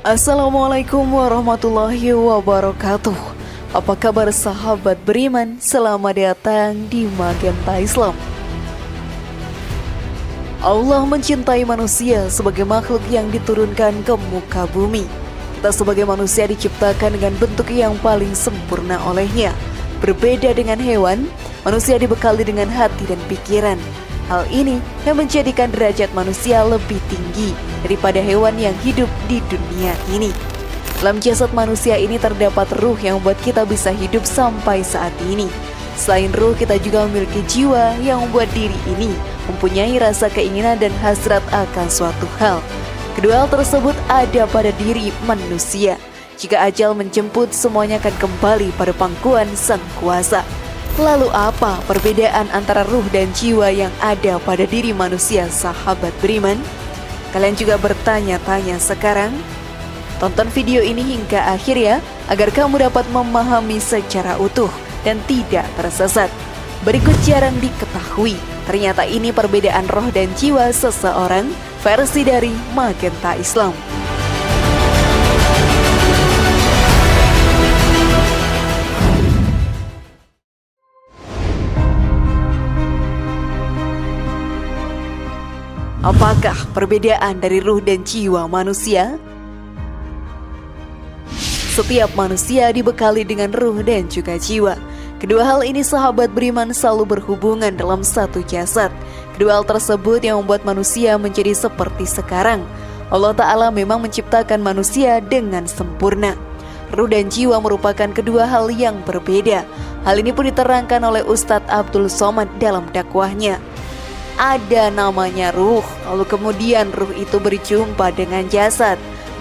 Assalamualaikum warahmatullahi wabarakatuh. Apa kabar sahabat beriman? Selamat datang di Magenta Islam. Allah mencintai manusia sebagai makhluk yang diturunkan ke muka bumi. Kita sebagai manusia diciptakan dengan bentuk yang paling sempurna olehnya. Berbeda dengan hewan, manusia dibekali dengan hati dan pikiran. Hal ini yang menjadikan derajat manusia lebih tinggi daripada hewan yang hidup di dunia ini. Dalam jasad manusia ini terdapat ruh yang membuat kita bisa hidup sampai saat ini. Selain ruh, kita juga memiliki jiwa yang membuat diri ini mempunyai rasa keinginan dan hasrat akan suatu hal. Kedua hal tersebut ada pada diri manusia. Jika ajal menjemput, semuanya akan kembali pada pangkuan Sang Kuasa. Lalu apa perbedaan antara ruh dan jiwa yang ada pada diri manusia, sahabat beriman? Kalian juga bertanya-tanya sekarang? Tonton video ini hingga akhir ya, agar kamu dapat memahami secara utuh dan tidak tersesat. Berikut jarang diketahui, ternyata ini perbedaan roh dan jiwa seseorang, versi dari Magenta Islam. Apakah perbedaan dari ruh dan jiwa manusia? Setiap manusia dibekali dengan ruh dan juga jiwa. Kedua hal ini sahabat beriman selalu berhubungan dalam satu jasad. Kedua hal tersebut yang membuat manusia menjadi seperti sekarang. Allah Ta'ala memang menciptakan manusia dengan sempurna. Ruh dan jiwa merupakan kedua hal yang berbeda. Hal ini pun diterangkan oleh Ustadz Abdul Somad dalam dakwahnya. Ada namanya ruh, lalu kemudian ruh itu berjumpa dengan jasad.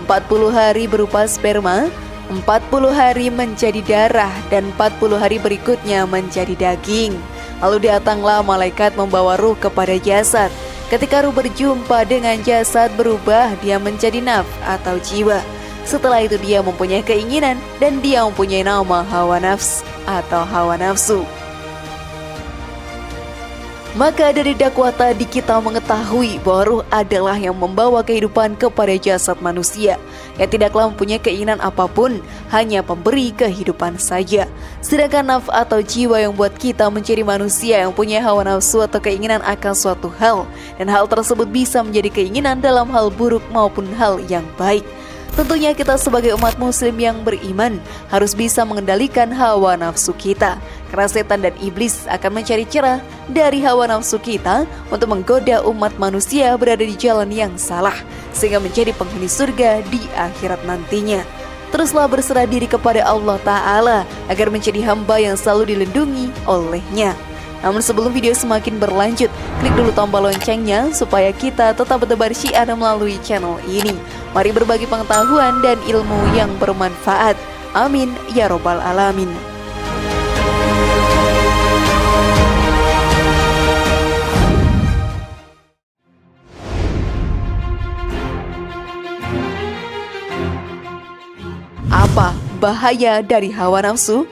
40 hari berupa sperma, 40 hari menjadi darah, dan 40 hari berikutnya menjadi daging. Lalu datanglah malaikat membawa ruh kepada jasad. Ketika ruh berjumpa dengan jasad, berubah dia menjadi nafs atau jiwa. Setelah itu dia mempunyai keinginan dan dia mempunyai nama hawa nafs atau hawa nafsu. Maka dari dakwah tadi kita mengetahui bahwa ruh adalah yang membawa kehidupan kepada jasad manusia, yang tidaklah mempunyai keinginan apapun, hanya pemberi kehidupan saja. Sedangkan nafs atau jiwa yang membuat kita menjadi manusia yang punya hawa nafsu atau keinginan akan suatu hal, dan hal tersebut bisa menjadi keinginan dalam hal buruk maupun hal yang baik. Tentunya kita sebagai umat muslim yang beriman harus bisa mengendalikan hawa nafsu kita, karena setan dan iblis akan mencari celah dari hawa nafsu kita untuk menggoda umat manusia berada di jalan yang salah, sehingga menjadi penghuni surga di akhirat nantinya. Teruslah berserah diri kepada Allah Ta'ala agar menjadi hamba yang selalu dilindungi olehnya. Namun sebelum video semakin berlanjut, klik dulu tombol loncengnya supaya kita tetap bertebar syiar melalui channel ini. Mari berbagi pengetahuan dan ilmu yang bermanfaat. Amin ya robbal alamin. Apa bahaya dari hawa nafsu?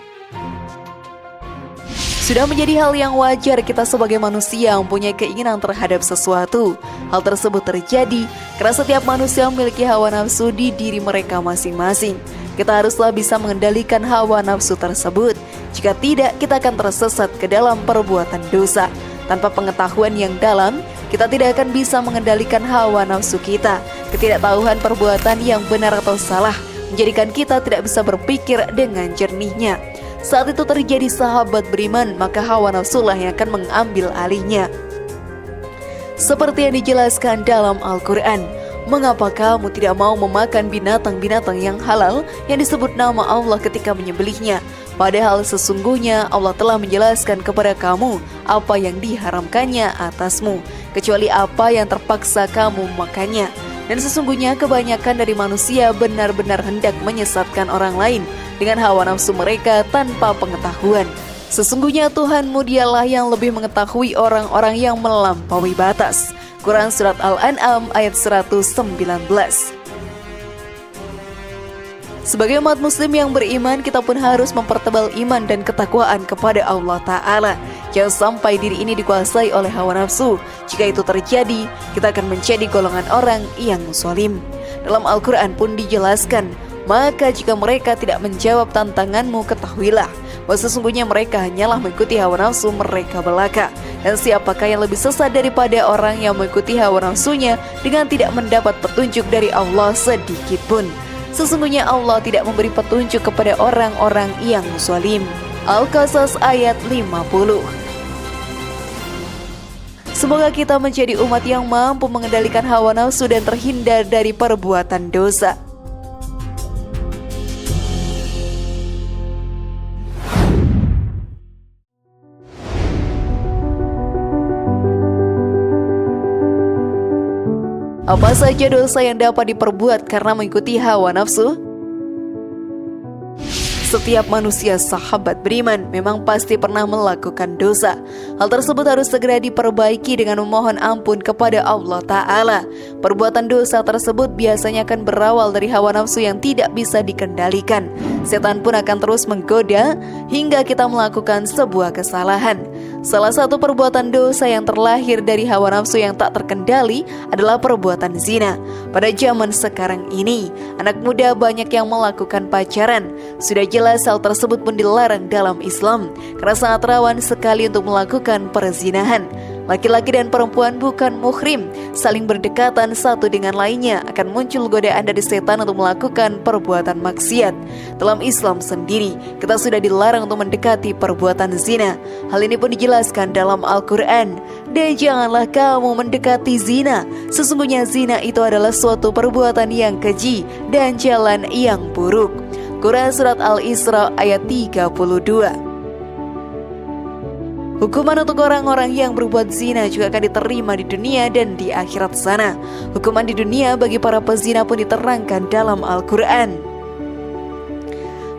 Sudah menjadi hal yang wajar kita sebagai manusia mempunyai keinginan terhadap sesuatu. Hal tersebut terjadi karena setiap manusia memiliki hawa nafsu di diri mereka masing-masing. Kita haruslah bisa mengendalikan hawa nafsu tersebut. Jika tidak, kita akan tersesat ke dalam perbuatan dosa. Tanpa pengetahuan yang dalam, kita tidak akan bisa mengendalikan hawa nafsu kita. Ketidaktahuan perbuatan yang benar atau salah menjadikan kita tidak bisa berpikir dengan jernihnya. Saat itu terjadi sahabat beriman, maka hawa nafsulah yang akan mengambil alihnya. Seperti yang dijelaskan dalam Al-Quran, mengapa kamu tidak mau memakan binatang-binatang yang halal yang disebut nama Allah ketika menyembelihnya? Padahal sesungguhnya Allah telah menjelaskan kepada kamu apa yang diharamkannya atasmu, kecuali apa yang terpaksa kamu makannya. Dan sesungguhnya kebanyakan dari manusia benar-benar hendak menyesatkan orang lain dengan hawa nafsu mereka tanpa pengetahuan. Sesungguhnya Tuhanmu dialah yang lebih mengetahui orang-orang yang melampaui batas. Quran Surat Al-An'am ayat 119. Sebagai umat muslim yang beriman, kita pun harus mempertebal iman dan ketakwaan kepada Allah Ta'ala. Jangan sampai diri ini dikuasai oleh hawa nafsu. Jika itu terjadi, kita akan menjadi golongan orang yang zalim. Dalam Al-Quran pun dijelaskan, maka jika mereka tidak menjawab tantanganmu, ketahuilah bahwa sesungguhnya mereka hanyalah mengikuti hawa nafsu mereka belaka. Dan siapakah yang lebih sesat daripada orang yang mengikuti hawa nafsunya dengan tidak mendapat petunjuk dari Allah sedikit pun. Sesungguhnya Allah tidak memberi petunjuk kepada orang-orang yang zalim. Al-Qasas ayat 50. Semoga kita menjadi umat yang mampu mengendalikan hawa nafsu dan terhindar dari perbuatan dosa. Apa saja dosa yang dapat diperbuat karena mengikuti hawa nafsu? Setiap manusia sahabat beriman memang pasti pernah melakukan dosa. Hal tersebut harus segera diperbaiki dengan memohon ampun kepada Allah Ta'ala. Perbuatan dosa tersebut biasanya akan berawal dari hawa nafsu yang tidak bisa dikendalikan. Setan pun akan terus menggoda hingga kita melakukan sebuah kesalahan. Salah satu perbuatan dosa yang terlahir dari hawa nafsu yang tak terkendali adalah perbuatan zina. Pada zaman sekarang ini, anak muda banyak yang melakukan pacaran. Sudah jelas hal tersebut pun dilarang dalam Islam karena sangat rawan sekali untuk melakukan perzinahan. Laki-laki dan perempuan bukan muhrim, saling berdekatan satu dengan lainnya, akan muncul godaan dari setan untuk melakukan perbuatan maksiat. Dalam Islam sendiri, kita sudah dilarang untuk mendekati perbuatan zina. Hal ini pun dijelaskan dalam Al-Quran. Dan janganlah kamu mendekati zina. Sesungguhnya zina itu adalah suatu perbuatan yang keji dan jalan yang buruk. Quran Surat Al-Isra ayat 32. Hukuman untuk orang-orang yang berbuat zina juga akan diterima di dunia dan di akhirat sana. Hukuman di dunia bagi para pezina pun diterangkan dalam Al-Quran.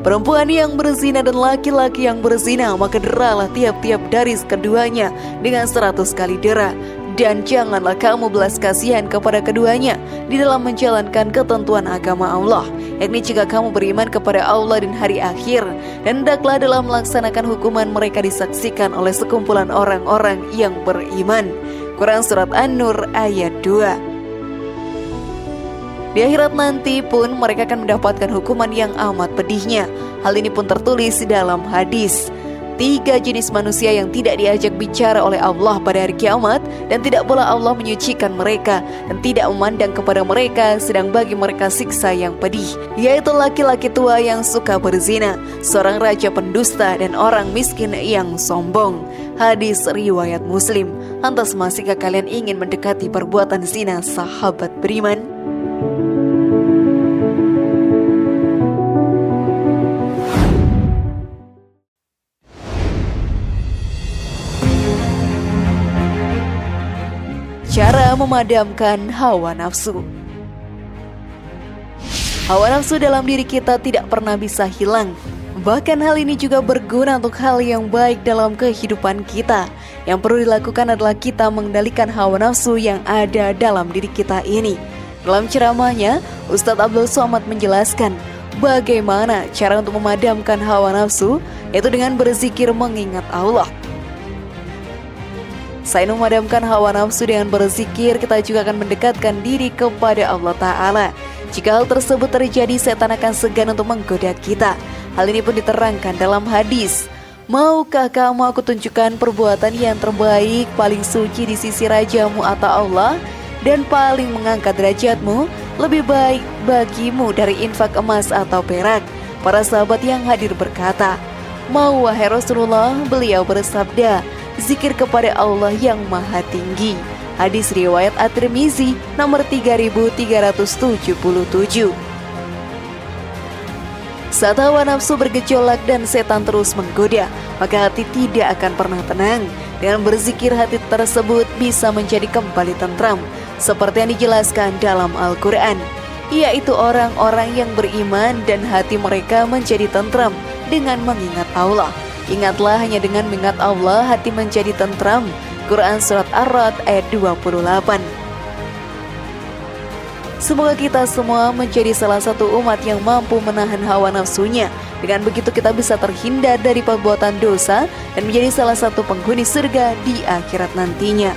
Perempuan yang berzina dan laki-laki yang berzina, maka deralah tiap-tiap dari keduanya dengan 100 kali dera. Dan janganlah kamu belas kasihan kepada keduanya di dalam menjalankan ketentuan agama Allah, yakni jika kamu beriman kepada Allah dan hari akhir, dan hendaklah dalam melaksanakan hukuman mereka disaksikan oleh sekumpulan orang-orang yang beriman. Quran Surat An-Nur ayat 2. Di akhirat nanti pun mereka akan mendapatkan hukuman yang amat pedihnya. Hal ini pun tertulis di dalam hadis. 3 jenis manusia yang tidak diajak bicara oleh Allah pada hari kiamat, dan tidak pula Allah menyucikan mereka dan tidak memandang kepada mereka, sedang bagi mereka siksa yang pedih, yaitu laki-laki tua yang suka berzina, seorang raja pendusta, dan orang miskin yang sombong. Hadis riwayat Muslim. Lantas masihkah kalian ingin mendekati perbuatan zina, sahabat beriman? Cara memadamkan hawa nafsu. Hawa nafsu dalam diri kita tidak pernah bisa hilang. Bahkan hal ini juga berguna untuk hal yang baik dalam kehidupan kita. Yang perlu dilakukan adalah kita mengendalikan hawa nafsu yang ada dalam diri kita ini. Dalam ceramahnya, Ustadz Abdul Somad menjelaskan bagaimana cara untuk memadamkan hawa nafsu, yaitu dengan berzikir mengingat Allah. Selain memadamkan hawa nafsu dengan berzikir, kita juga akan mendekatkan diri kepada Allah Ta'ala. Jika hal tersebut terjadi, setan akan segan untuk menggoda kita. Hal ini pun diterangkan dalam hadis. Maukah kamu aku tunjukkan perbuatan yang terbaik, paling suci di sisi Rajamu atau Allah, dan paling mengangkat derajatmu, lebih baik bagimu dari infak emas atau perak? Para sahabat yang hadir berkata, mau wahai Rasulullah. Beliau bersabda, zikir kepada Allah yang maha tinggi. Hadis riwayat At-Tirmizi nomor 3377. Saat hawa nafsu bergejolak dan setan terus menggoda, maka hati tidak akan pernah tenang. Dengan berzikir, hati tersebut bisa menjadi kembali tentram, seperti yang dijelaskan dalam Al-Quran, yaitu orang-orang yang beriman dan hati mereka menjadi tentram dengan mengingat Allah. Ingatlah, hanya dengan mengingat Allah hati menjadi tentram. Quran Surat Ar-Ra'd ayat 28. Semoga kita semua menjadi salah satu umat yang mampu menahan hawa nafsunya. Dengan begitu kita bisa terhindar dari perbuatan dosa dan menjadi salah satu penghuni surga di akhirat nantinya.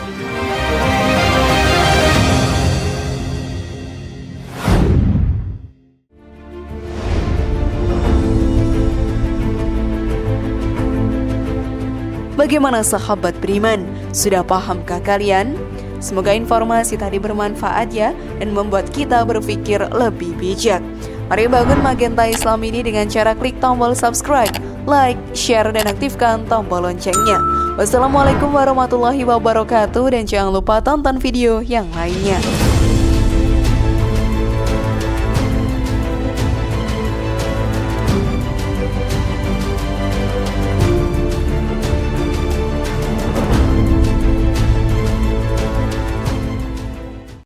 Bagaimana sahabat beriman? Sudah pahamkah kalian? Semoga informasi tadi bermanfaat ya dan membuat kita berpikir lebih bijak. Mari bangun Magenta Islam ini dengan cara klik tombol subscribe, like, share, dan aktifkan tombol loncengnya. Wassalamualaikum warahmatullahi wabarakatuh dan jangan lupa tonton video yang lainnya.